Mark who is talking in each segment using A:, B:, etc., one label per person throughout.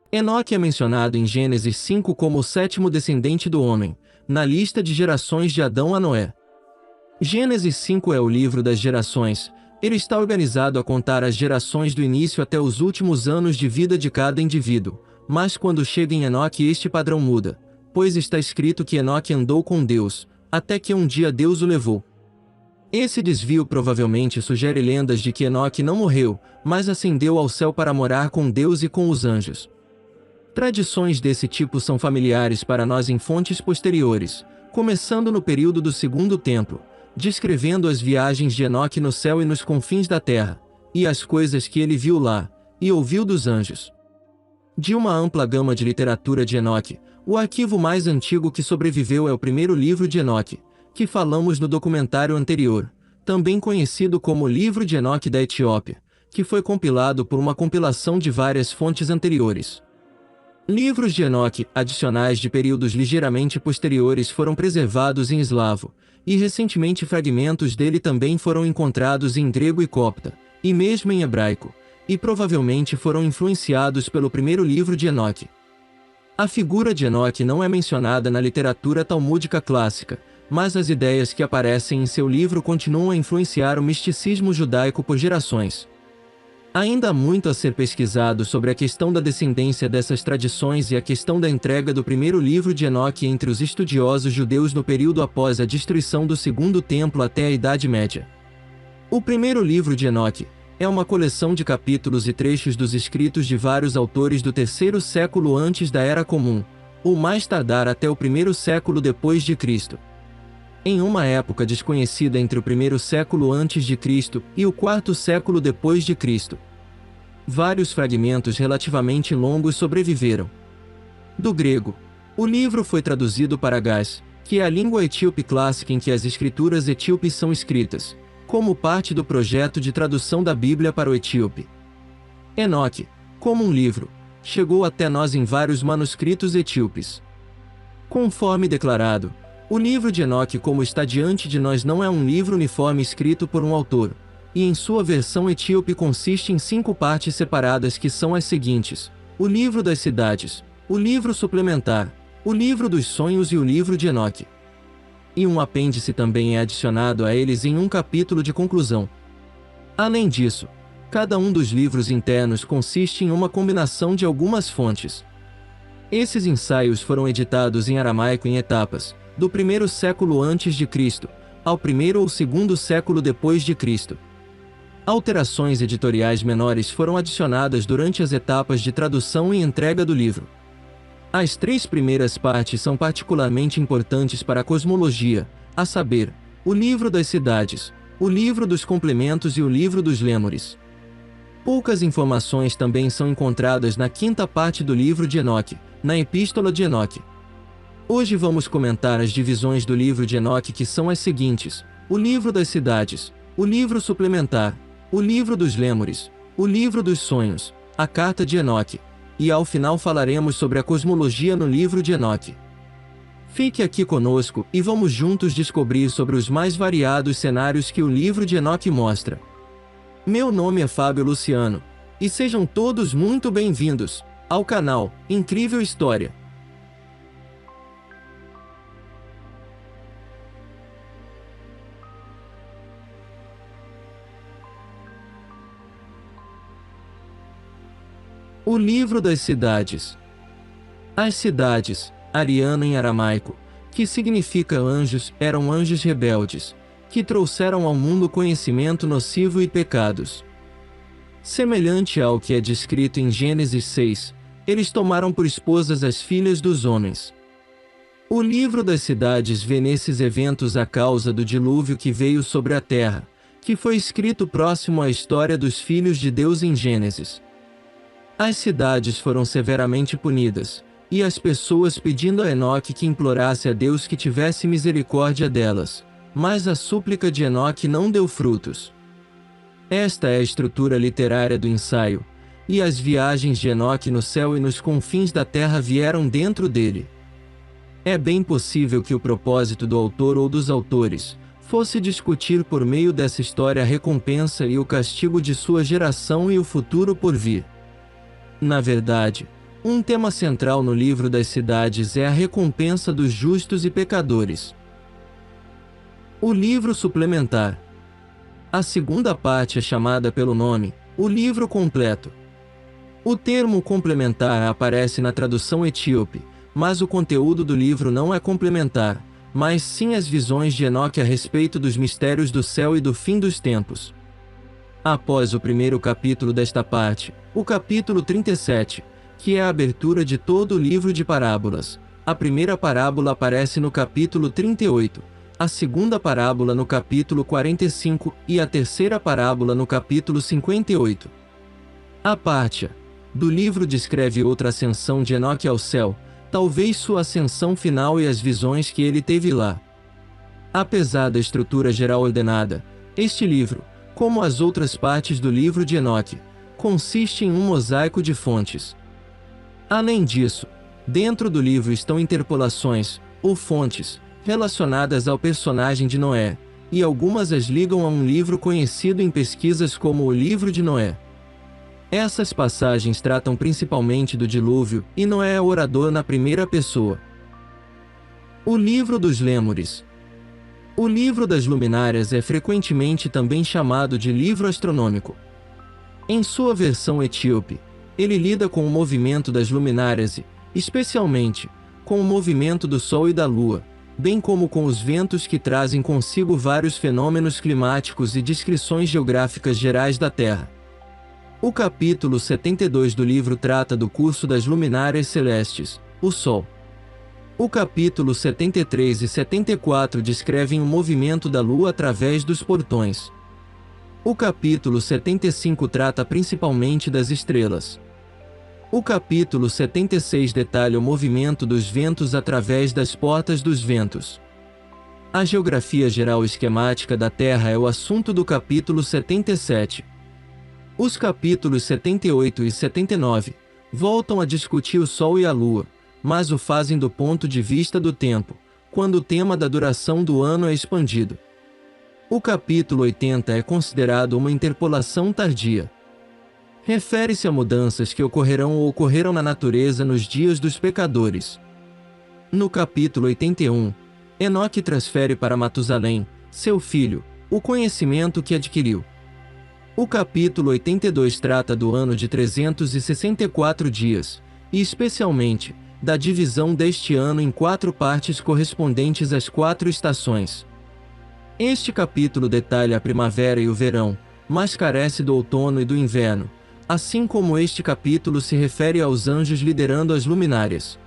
A: Enoque é mencionado em Gênesis 5 como o sétimo descendente do homem, na lista de gerações de Adão a Noé. Gênesis 5 é o livro das gerações. Ele está organizado a contar as gerações do início até os últimos anos de vida de cada indivíduo, mas quando chega em Enoque este padrão muda, pois está escrito que Enoque andou com Deus, até que um dia Deus o levou. Esse desvio provavelmente sugere lendas de que Enoque não morreu, mas ascendeu ao céu para morar com Deus e com os anjos. Tradições desse tipo são familiares para nós em fontes posteriores, começando no período do Segundo Templo, descrevendo as viagens de Enoque no céu e nos confins da terra, e as coisas que ele viu lá, e ouviu dos anjos. De uma ampla gama de literatura de Enoque, o arquivo mais antigo que sobreviveu é o primeiro livro de Enoque, que falamos no documentário anterior, também conhecido como Livro de Enoque da Etiópia, que foi compilado por uma compilação de várias fontes anteriores. Livros de Enoque, adicionais de períodos ligeiramente posteriores, foram preservados em eslavo, e recentemente fragmentos dele também foram encontrados em grego e copta, e mesmo em hebraico, e provavelmente foram influenciados pelo primeiro livro de Enoque. A figura de Enoque não é mencionada na literatura talmúdica clássica, mas as ideias que aparecem em seu livro continuam a influenciar o misticismo judaico por gerações. Ainda há muito a ser pesquisado sobre a questão da descendência dessas tradições e a questão da entrega do primeiro livro de Enoque entre os estudiosos judeus no período após a destruição do Segundo Templo até a Idade Média. O primeiro livro de Enoque é uma coleção de capítulos e trechos dos escritos de vários autores do terceiro século antes da Era Comum, ou mais tardar até o primeiro século depois de Cristo. Em uma época desconhecida entre o primeiro século antes de Cristo e o quarto século depois de Cristo, vários fragmentos relativamente longos sobreviveram. Do grego, o livro foi traduzido para Gás, que é a língua etíope clássica em que as escrituras etíopes são escritas, como parte do projeto de tradução da Bíblia para o etíope. Enoque, como um livro, chegou até nós em vários manuscritos etíopes. Conforme declarado, o livro de Enoque como está diante de nós não é um livro uniforme escrito por um autor, e em sua versão etíope consiste em 5 partes separadas que são as seguintes: o livro das cidades, o livro suplementar, o livro dos sonhos e o livro de Enoque. E um apêndice também é adicionado a eles em um capítulo de conclusão. Além disso, cada um dos livros internos consiste em uma combinação de algumas fontes. Esses ensaios foram editados em aramaico em etapas, do primeiro século antes de Cristo ao primeiro ou segundo século depois de Cristo. Alterações editoriais menores foram adicionadas durante as etapas de tradução e entrega do livro. As 3 primeiras partes são particularmente importantes para a cosmologia, a saber, o livro das cidades, o livro dos complementos e o livro dos lêmures. Poucas informações também são encontradas na 5ª parte do livro de Enoque, na Epístola de Enoque. Hoje vamos comentar as divisões do livro de Enoque, que são as seguintes: o livro das cidades, o livro suplementar, o livro dos lêmures, o livro dos sonhos, a carta de Enoque, e ao final falaremos sobre a cosmologia no livro de Enoque. Fique aqui conosco e vamos juntos descobrir sobre os mais variados cenários que o livro de Enoque mostra. Meu nome é Fábio Luciano, e sejam todos muito bem-vindos ao canal Incrível História. O livro das cidades. As cidades, ariano em aramaico, que significa anjos, eram anjos rebeldes, que trouxeram ao mundo conhecimento nocivo e pecados. Semelhante ao que é descrito em Gênesis 6, eles tomaram por esposas as filhas dos homens. O livro das cidades vê nesses eventos a causa do dilúvio que veio sobre a terra, que foi escrito próximo à história dos filhos de Deus em Gênesis. As cidades foram severamente punidas, e as pessoas pedindo a Enoque que implorasse a Deus que tivesse misericórdia delas, mas a súplica de Enoque não deu frutos. Esta é a estrutura literária do ensaio, e as viagens de Enoque no céu e nos confins da terra vieram dentro dele. É bem possível que o propósito do autor ou dos autores fosse discutir por meio dessa história a recompensa e o castigo de sua geração e o futuro por vir. Na verdade, Um tema central no livro das cidades é a recompensa dos justos e pecadores. O livro suplementar. A segunda parte é chamada pelo nome, o livro completo. O termo complementar aparece na tradução etíope, mas o conteúdo do livro não é complementar, mas sim as visões de Enoque a respeito dos mistérios do céu e do fim dos tempos. Após o primeiro capítulo desta parte, o capítulo 37, que é a abertura de todo o livro de parábolas, a primeira parábola aparece no capítulo 38, a segunda parábola no capítulo 45 e a terceira parábola no capítulo 58. A parte do livro descreve outra ascensão de Enoque ao céu, talvez sua ascensão final e as visões que ele teve lá. Apesar da estrutura geral ordenada, este livro, como as outras partes do livro de Enoque, consiste em um mosaico de fontes. Além disso, dentro do livro estão interpolações, ou fontes, relacionadas ao personagem de Noé, e algumas as ligam a um livro conhecido em pesquisas como o Livro de Noé. Essas passagens tratam principalmente do dilúvio, e Noé é o orador na primeira pessoa. O Livro dos Lêmures. O Livro das Luminárias é frequentemente também chamado de livro astronômico. Em sua versão etíope, ele lida com o movimento das luminárias e, especialmente, com o movimento do Sol e da Lua, bem como com os ventos que trazem consigo vários fenômenos climáticos e descrições geográficas gerais da Terra. O capítulo 72 do livro trata do curso das luminárias celestes, o Sol. O capítulo 73 e 74 descrevem o movimento da Lua através dos portões. O capítulo 75 trata principalmente das estrelas. O capítulo 76 detalha o movimento dos ventos através das portas dos ventos. A geografia geral esquemática da Terra é o assunto do capítulo 77. Os capítulos 78 e 79 voltam a discutir o Sol e a Lua, mas o fazem do ponto de vista do tempo, quando o tema da duração do ano é expandido. O capítulo 80 é considerado uma interpolação tardia. Refere-se a mudanças que ocorrerão ou ocorreram na natureza nos dias dos pecadores. No capítulo 81, Enoque transfere para Matusalém, seu filho, o conhecimento que adquiriu. O capítulo 82 trata do ano de 364 dias, e especialmente, da divisão deste ano em 4 partes correspondentes às 4 estações. Este capítulo detalha a primavera e o verão, mas carece do outono e do inverno, assim como este capítulo se refere aos anjos liderando as luminárias.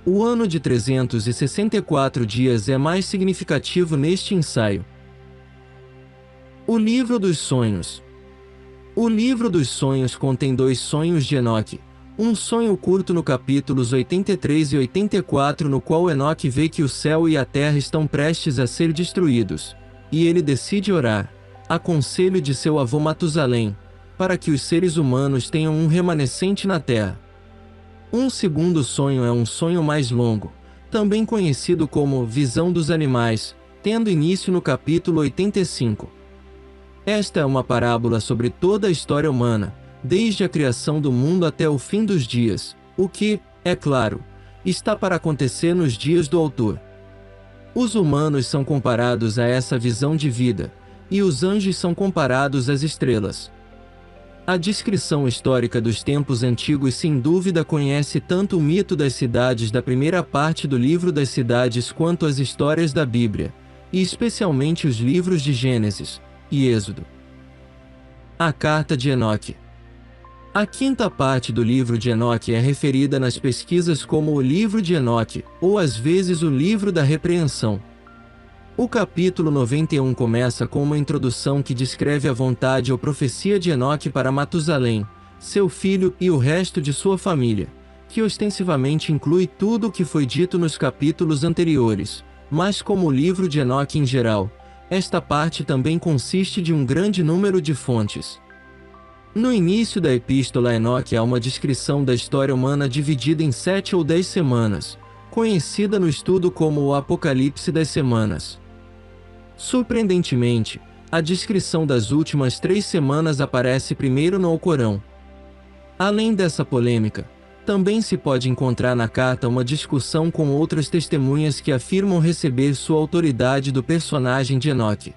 A: O ano de 364 dias é mais significativo neste ensaio. O Livro dos Sonhos. O Livro dos Sonhos contém 2 sonhos de Enoque, um sonho curto no capítulos 83 e 84 no qual Enoque vê que o céu e a terra estão prestes a ser destruídos, e ele decide orar, a conselho de seu avô Matusalém, para que os seres humanos tenham um remanescente na terra. Um segundo sonho é um sonho mais longo, também conhecido como Visão dos Animais, tendo início no capítulo 85. Esta é uma parábola sobre toda a história humana, desde a criação do mundo até o fim dos dias, o que, é claro, está para acontecer nos dias do autor. Os humanos são comparados a essa visão de vida, e os anjos são comparados às estrelas. A descrição histórica dos tempos antigos sem dúvida conhece tanto o mito das cidades da primeira parte do livro das cidades quanto as histórias da Bíblia, e especialmente os livros de Gênesis e Êxodo. A Carta de Enoque. A quinta parte do livro de Enoque é referida nas pesquisas como o Livro de Enoque, ou às vezes o Livro da Repreensão. O capítulo 91 começa com uma introdução que descreve a vontade ou profecia de Enoque para Matusalém, seu filho e o resto de sua família, que ostensivamente inclui tudo o que foi dito nos capítulos anteriores, mas como o livro de Enoque em geral, esta parte também consiste de um grande número de fontes. No início da epístola a Enoque há uma descrição da história humana dividida em 7 ou 10 semanas, conhecida no estudo como o Apocalipse das Semanas. Surpreendentemente, a descrição das últimas 3 semanas aparece primeiro no Alcorão. Além dessa polêmica, Também se pode encontrar na carta uma discussão com outras testemunhas que afirmam receber sua autoridade do personagem de Enoque.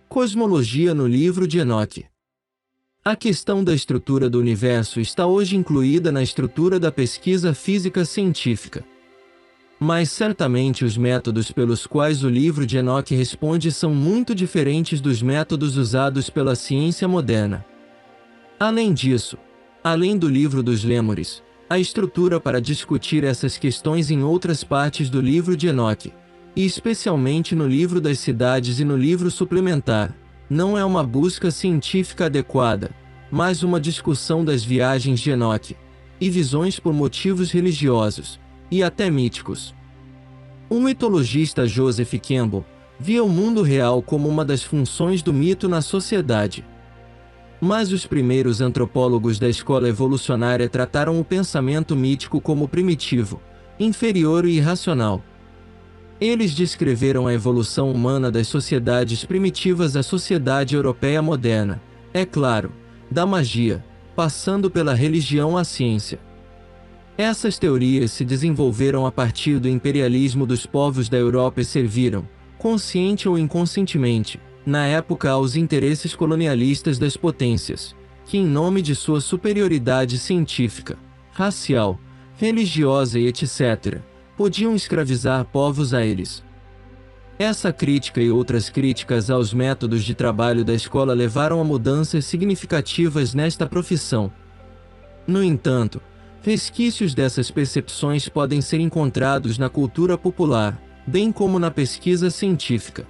A: Cosmologia no livro de Enoque. A questão da estrutura do universo está hoje incluída na estrutura da pesquisa física científica. Mas certamente os métodos pelos quais o livro de Enoque responde são muito diferentes dos métodos usados pela ciência moderna. Além disso, além do livro dos Lêmures, a estrutura para discutir essas questões em outras partes do livro de Enoque, e especialmente no livro das cidades e no livro suplementar, não é uma busca científica adequada, mas uma discussão das viagens de Enoque, e visões por motivos religiosos, e até míticos. O mitologista Joseph Campbell via o mundo real como uma das funções do mito na sociedade. Mas os primeiros antropólogos da escola evolucionária trataram o pensamento mítico como primitivo, inferior e irracional. Eles descreveram a evolução humana das sociedades primitivas à sociedade europeia moderna, é claro, da magia, passando pela religião à ciência. Essas teorias se desenvolveram a partir do imperialismo dos povos da Europa e serviram, consciente ou inconscientemente, na época aos interesses colonialistas das potências, que em nome de sua superioridade científica, racial, religiosa e etc., podiam escravizar povos a eles. Essa crítica e outras críticas aos métodos de trabalho da escola levaram a mudanças significativas nesta profissão. No entanto, resquícios dessas percepções podem ser encontrados na cultura popular, bem como na pesquisa científica.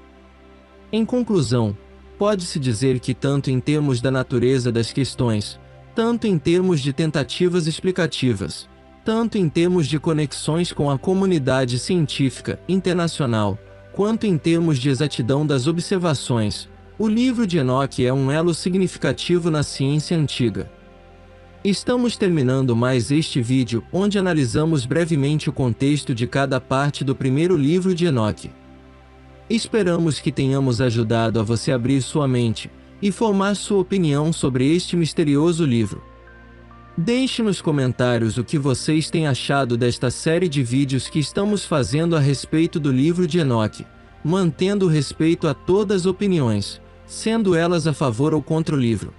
A: Em conclusão, pode-se dizer que tanto em termos da natureza das questões, tanto em termos de tentativas explicativas, tanto em termos de conexões com a comunidade científica internacional, quanto em termos de exatidão das observações, o livro de Enoque é um elo significativo na ciência antiga. Estamos terminando mais este vídeo, onde analisamos brevemente o contexto de cada parte do primeiro livro de Enoque. Esperamos que tenhamos ajudado a você abrir sua mente e formar sua opinião sobre este misterioso livro. Deixe nos comentários o que vocês têm achado desta série de vídeos que estamos fazendo a respeito do livro de Enoque, mantendo o respeito a todas as opiniões, sendo elas a favor ou contra o livro.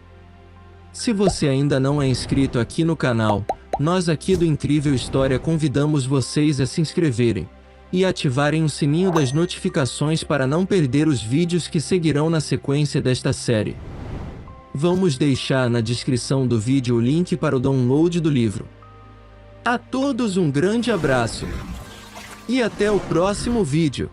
A: Se você ainda não é inscrito aqui no canal, nós aqui do Incrível História convidamos vocês a se inscreverem e ativarem o sininho das notificações para não perder os vídeos que seguirão na sequência desta série. Vamos deixar na descrição do vídeo o link para o download do livro. A todos um grande abraço e até o próximo vídeo.